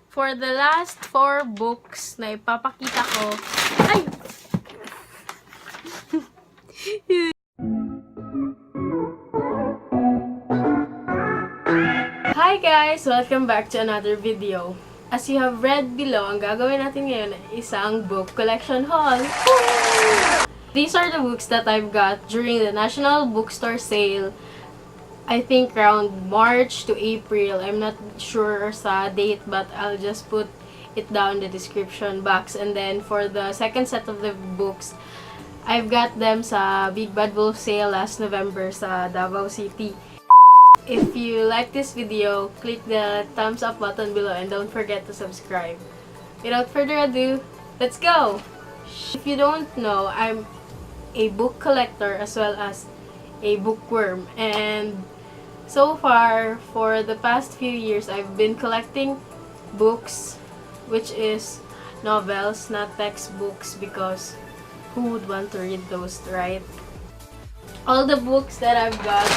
For the last 4 books na ipapakita ko, ay! Hi guys! Welcome back to another video. As you have read below, ang gagawin natin ngayon ay isang book collection haul. These are the books that I've got during the National Bookstore sale. I think around March to April. I'm not sure sa date, but I'll just put it down in the description box. And then for the second set of the books, I've got them sa Big Bad Wolf sale last November sa Davao City. If you like this video, click the thumbs up button below and don't forget to subscribe. Without further ado, let's go! If you don't know, I'm a book collector as well as a bookworm, and so far, for the past few years, I've been collecting books, which is novels, not textbooks, because who would want to read those, right? All the books that I've got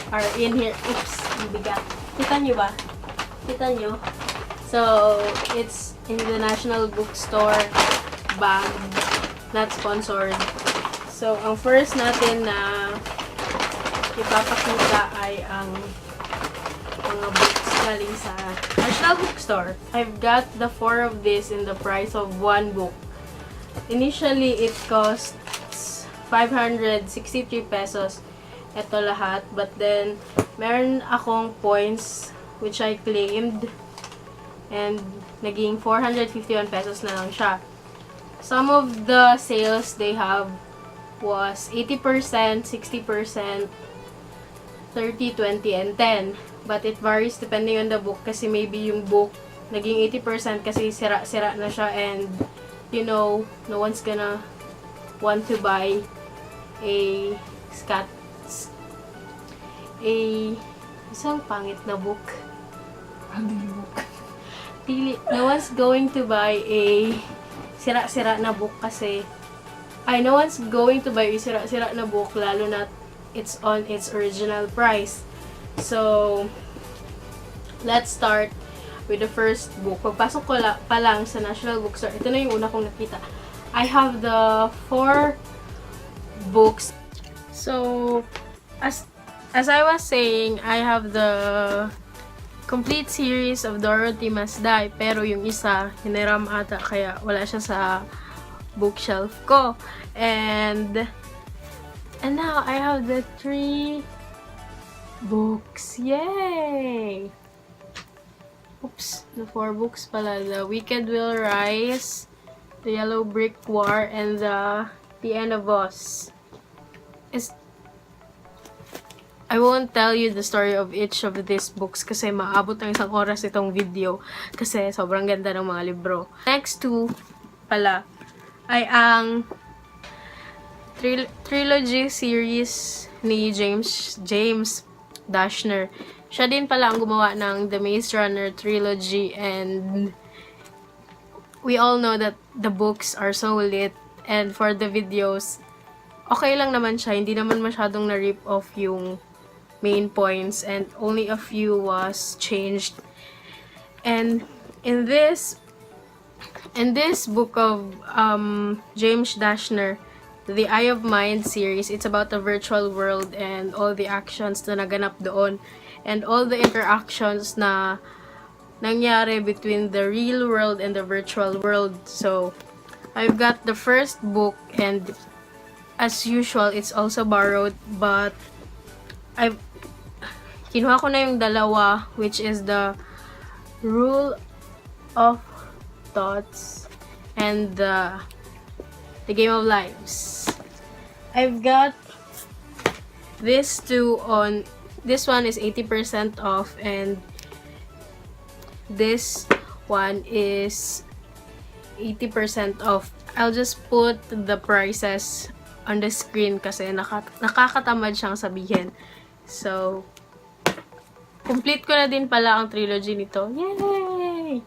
are in here. Oops, bigat. Kita nyo ba? Kita nyo? So, it's in the National Bookstore bag, not sponsored. So, ang first natin na ipapakita ay ang mga books galing sa National Bookstore. I've got the 4 of this in the price of 1 book. Initially, it costs 563 pesos. Ito lahat. But then, meron akong points which I claimed and naging 451 pesos na lang siya. Some of the sales they have was 80%, 60%, 30, 20, and 10. But it varies depending on the book kasi maybe yung book naging 80% kasi sira-sira na siya and you know, no one's gonna want to buy a isang pangit na book. No one's going to buy a sira-sira na book kasi no one's going to buy a sira-sira na book lalo na it's on its original price. So, let's start with the first book. Pagpasok ko pa lang sa National Bookstore, ito na yung una kong nakita. I have the 4 books. So, as I was saying, I have the complete series of Dorothy Must Die, pero yung isa, hiniram ata, kaya wala siya sa bookshelf ko. And now, I have the 3 books. Yay! Oops, the 4 books pala. The Wicked Will Rise, The Yellow Brick War, and The End of Us. I won't tell you the story of each of these books kasi maabot ng 1 oras itong video kasi sobrang ganda ng mga libro. Next 2 pala ay ang trilogy series ni James Dashner. Siya din pala ang gumawa ng The Maze Runner trilogy, and we all know that the books are so lit, and for the videos, okay lang naman siya. Hindi naman masyadong na-rip off yung main points, and only a few was changed. And in this book of James Dashner, The Eye of Mind series, it's about the virtual world and all the actions na naganap doon and all the interactions na nangyari between the real world and the virtual world. So, I've got the first book, and as usual, it's also borrowed, but kinuha ko na yung dalawa, which is the Rule of Thoughts and the Game of Lives. I've got this 2 on, this one is 80% off, and this one is 80% off. I'll just put the prices on the screen kasi nakakatamad siyang sabihin. So, complete ko na din pala ang trilogy nito. Yay!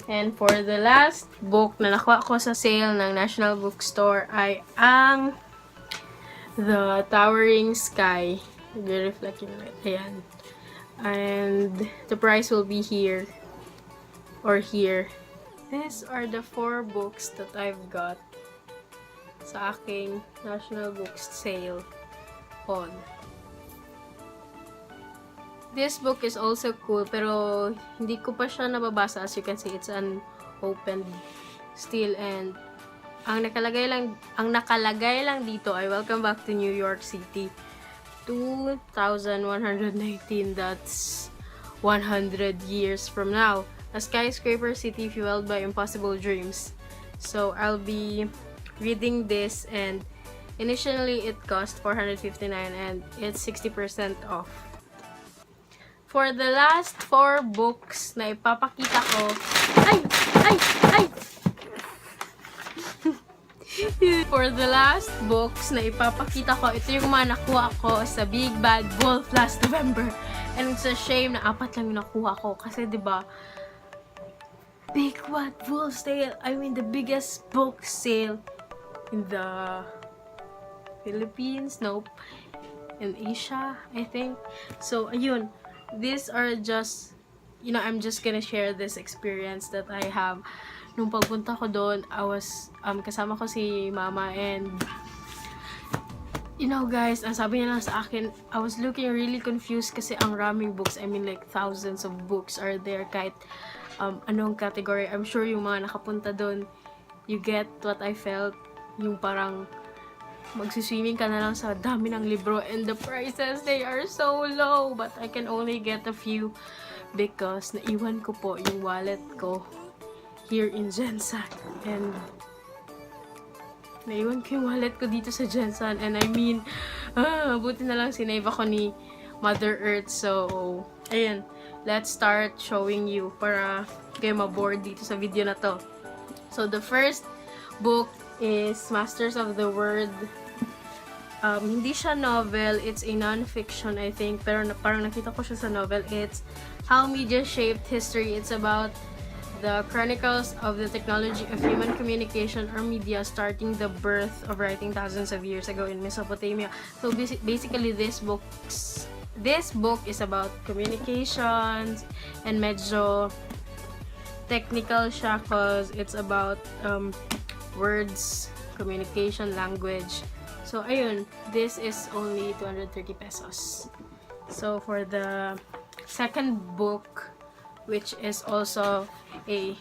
And for the last book na nakuha ko sa sale ng National Bookstore ay ang The Towering Sky. Reflecting light. Ayan. And the price will be here. or here. These are the 4 books that I've got sa aking National Book Sale haul. This book is also cool, pero hindi ko pa siya nababasa. As you can see, it's an opened still, and ang nakalagay lang dito ay welcome back to New York City 2119. That's 100 years from now. A skyscraper city fueled by impossible dreams. So I'll be reading this, and initially it cost $459 and it's 60% off. For the last 4 books na ipapakita ko, For the last books na ipapakita ko, ito yung mga nakuha ko sa Big Bad Wolf last November. And it's a shame na 4 lang yung nakuha ko. Kasi diba, Big Bad Wolf sale, I mean the biggest book sale in the Philippines, nope, in Asia, I think. So, ayun, these are just, I'm just gonna share this experience that I have. Nung pagpunta ko doon, I was, kasama ko si mama, and guys, ang sabi niya lang sa akin, I was looking really confused kasi ang raming books, I mean like thousands of books are there, kahit anong category. I'm sure yung mga nakapunta doon, you get what I felt, yung parang magsiswimming ka na lang sa dami ng libro, and the prices, they are so low, but I can only get a few because naiwan ko po yung wallet ko here in Jensen, and naiwan ko yung wallet ko dito sa Jensen, and I mean, buti na lang sinave ako ni Mother Earth. So, ayun, let's start showing you para kayo ma-board dito sa video na to. So, the first book is Masters of the Word. Hindi siya novel, it's a non-fiction, I think, pero parang nakita ko siya sa novel. It's How Media Shaped History. It's about the chronicles of the technology of human communication or media, starting the birth of writing thousands of years ago in Mesopotamia. So basically, this book is about communications, and medyo technical siya cause it's about words, communication, language. So ayun, this is only 230 pesos. So for the second book, which is also a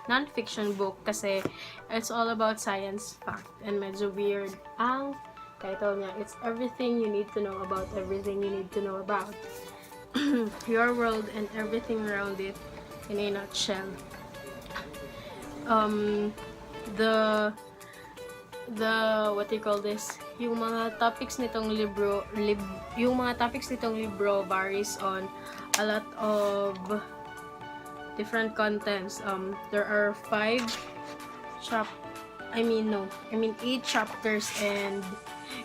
non-fiction book kasi it's all about science fact and medyo weird ang title niya. It's everything you need to know about everything you need to know about your world and everything around it in a nutshell. The what do you call this? Yung mga topics nitong libro varies on a lot of different contents. There are 8 chapters, and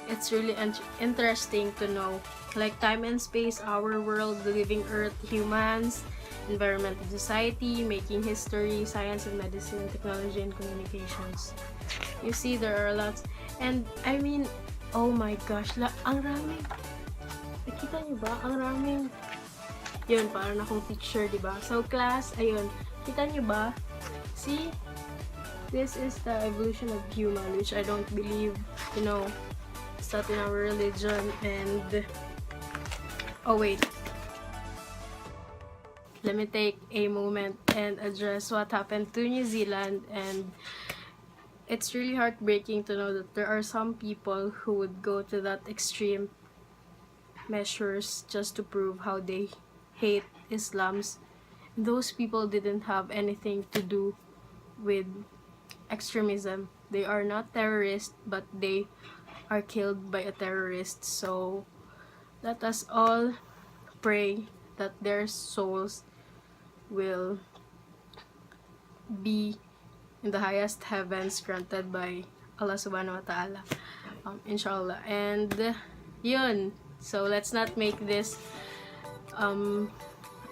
it's really interesting to know, like time and space, our world, the living earth, humans, environment and society, making history, science and medicine, technology and communications. You see, there are lots, and I mean, oh my gosh, ang raming. Nakita niyo ba? Ang raming. Yun, parang akong picture, diba? So, class, ayun. Kita nyo ba? See? This is the evolution of human, which I don't believe, it's not in our religion, and oh wait. Let me take a moment and address what happened to New Zealand, and it's really heartbreaking to know that there are some people who would go to that extreme measures just to prove how they hate Islams. Those people didn't have anything to do with extremism. They are not terrorists, but they are killed by a terrorist. So let us all pray that their souls will be in the highest heavens granted by Allah subhanahu wa ta'ala, inshallah. And yun, so let's not make this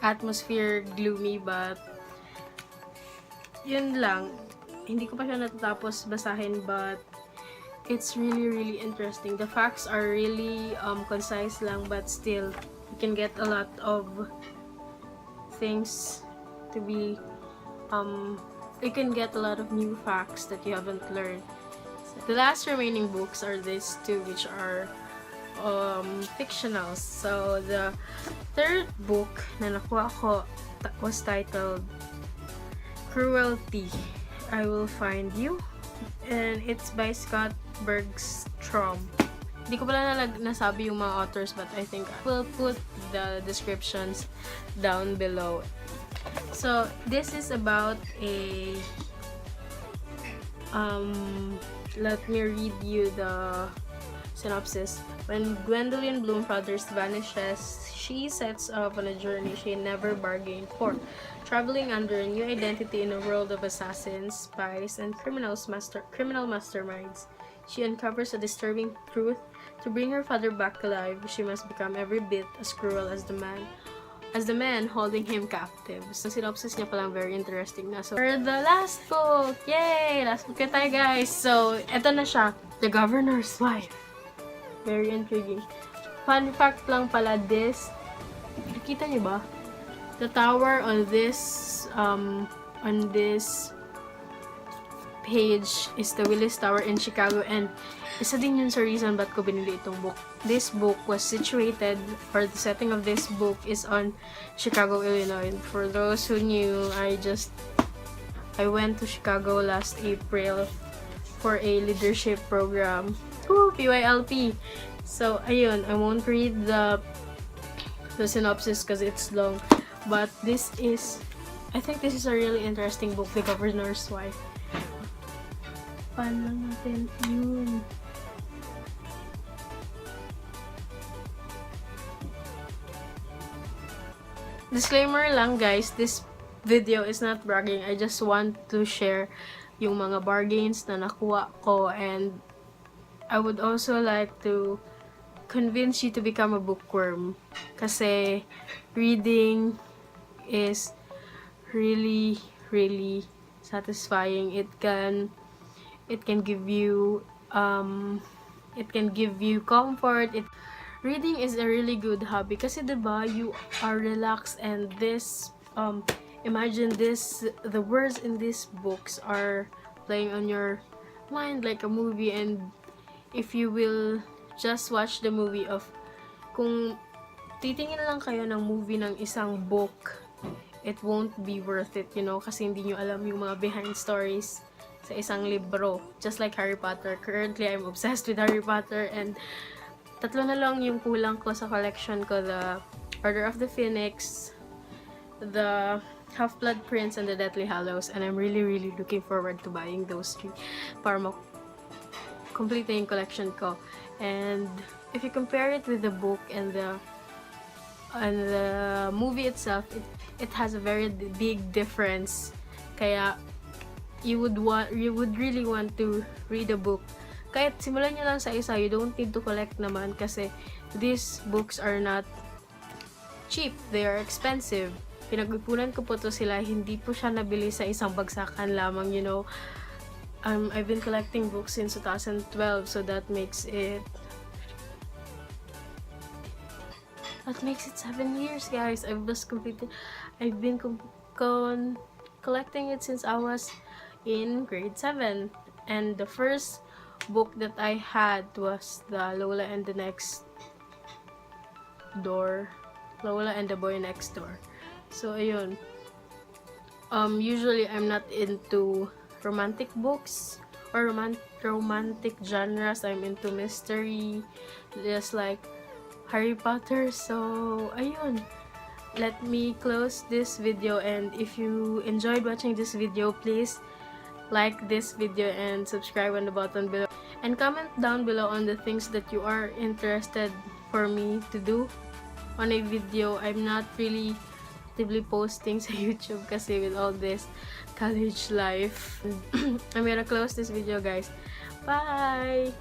atmosphere gloomy, but yun lang, hindi ko pa siya natatapos basahin, but it's really interesting. The facts are really concise lang, but still you can get a lot of things to be you can get a lot of new facts that you haven't learned. The last remaining books are these two, which are fictionals. So the third book na nakuha ko was titled Cruelty, I Will Find You, and it's by Scott Bergstrom. Hindi ko pala nasabi yung mga authors, but I think I will put the descriptions down below. So this is about a let me read you the synopsis. When Gwendolyn Bloom Brothers vanishes, she sets off on a journey she never bargained for, traveling under a new identity in a world of assassins, spies, and criminal masterminds. She uncovers a disturbing truth. To bring her father back alive, she must become every bit as cruel as the man holding him captive. So, synopsis niya palang very interesting na. So, for the last book! Yay! Last book na tayo, guys! So, eto na siya. The Governor's Wife. Very intriguing. Fun fact lang pala, this, nakita niyo ba? The tower on this page is the Willis Tower in Chicago, and isa din yun sa reason ba't ko binili itong book. This book was situated, or the setting of this book is on Chicago, Illinois. For those who knew, I went to Chicago last April for a leadership program. Woo! PYLP! So, ayun, I won't read the synopsis because it's long. But I think this is a really interesting book, The Governor's Wife. Pan lang natin yun. Disclaimer lang, guys, this video is not bragging. I just want to share yung mga bargains na nakuha ko, and I would also like to convince you to become a bookworm. Kasi reading is really, really satisfying. It can give you comfort. Reading is a really good hobby kasi diba you are relaxed, and this imagine the words in these books are playing on your mind like a movie, and if you will just watch the movie of, kung titingin lang kayo ng movie ng isang book, it won't be worth it, you know, kasi hindi nyo alam yung mga behind stories sa isang libro. Just like Harry Potter. Currently, I'm obsessed with Harry Potter, and tatlo na lang yung kulang ko sa collection ko: The Order of the Phoenix, The Half-Blood Prince, and The Deathly Hallows. And I'm really, really looking forward to buying those three para complete na yung collection ko. And if you compare it with the book and the movie itself, it has a very big difference. Kaya you would really want to read a book. Kahit simulan nyo lang sa isa, you don't need to collect naman kasi these books are not cheap. They are expensive. Pinag-ipunan ko po to sila. Hindi po siya nabili sa isang bagsakan lamang, you know. I've been collecting books since 2012, so that makes it 7 years, guys. I've been collecting it since I was in grade 7, and the first book that I had was the Lola and the Boy Next Door. So ayun. Usually I'm not into romantic books or romantic genres. I'm into mystery, just like Harry Potter. So ayun, let me close this video, and if you enjoyed watching this video, please like this video and subscribe on the button below, and comment down below on the things that you are interested for me to do on a video. I'm not really actively posting sa YouTube kasi with all this college life. I'm gonna close this video, guys. Bye!